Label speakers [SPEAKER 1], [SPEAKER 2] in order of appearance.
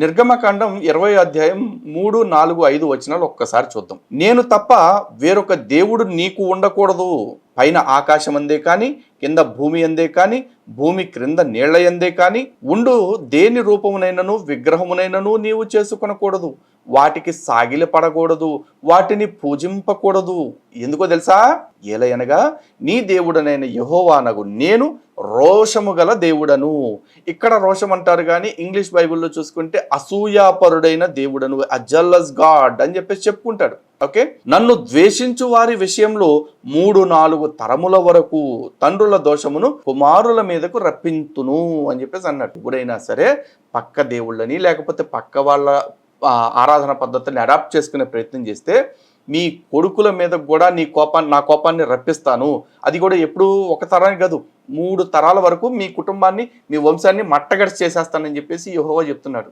[SPEAKER 1] నిర్గమకాండం 20 అధ్యాయం 3, 4, 5 వచనాలు ఒక్కసారి చూద్దాం. నేను తప్ప వేరొక దేవుడు నీకు ఉండకూడదు. పైన ఆకాశం అందే కానీ, కింద భూమి అందే కానీ, భూమి క్రింద నీళ్ల యందే కానీ ఉండు దేని రూపమునైనను విగ్రహమునైనను నీవు చేసుకొనకూడదు. వాటికి సాగిలి పడకూడదు, వాటిని పూజింపకూడదు. ఎందుకో తెలుసా? ఏలయనగా నీ దేవుడనైన యెహోవానగు నేను రోషము గల దేవుడను. ఇక్కడ రోషం అంటారు కానీ ఇంగ్లీష్ బైబిల్లో చూసుకుంటే అసూయాపరుడైన దేవుడను, అజల్లస్ గాడ్ అని చెప్పేసి చెప్పుకుంటాడు. ఓకే, నన్ను ద్వేషించు వారి విషయంలో 3-4 తరముల వరకు తండ్రుల దోషమును కుమారుల మీదకు రప్పింతును అని చెప్పేసి అన్నట్టు. ఎప్పుడైనా సరే పక్క దేవుళ్ళని లేకపోతే పక్క వాళ్ళ ఆరాధన పద్ధతుల్ని అడాప్ట్ చేసుకునే ప్రయత్నం చేస్తే మీ కొడుకుల మీద కూడా నా కోపాన్ని రప్పిస్తాను. అది కూడా ఎప్పుడు ఒక తరానికి కాదు, 3 తరాల వరకు మీ కుటుంబాన్ని, మీ వంశాన్ని మట్టగడిచి చేసేస్తానని చెప్పేసి యెహోవా చెప్తున్నాడు.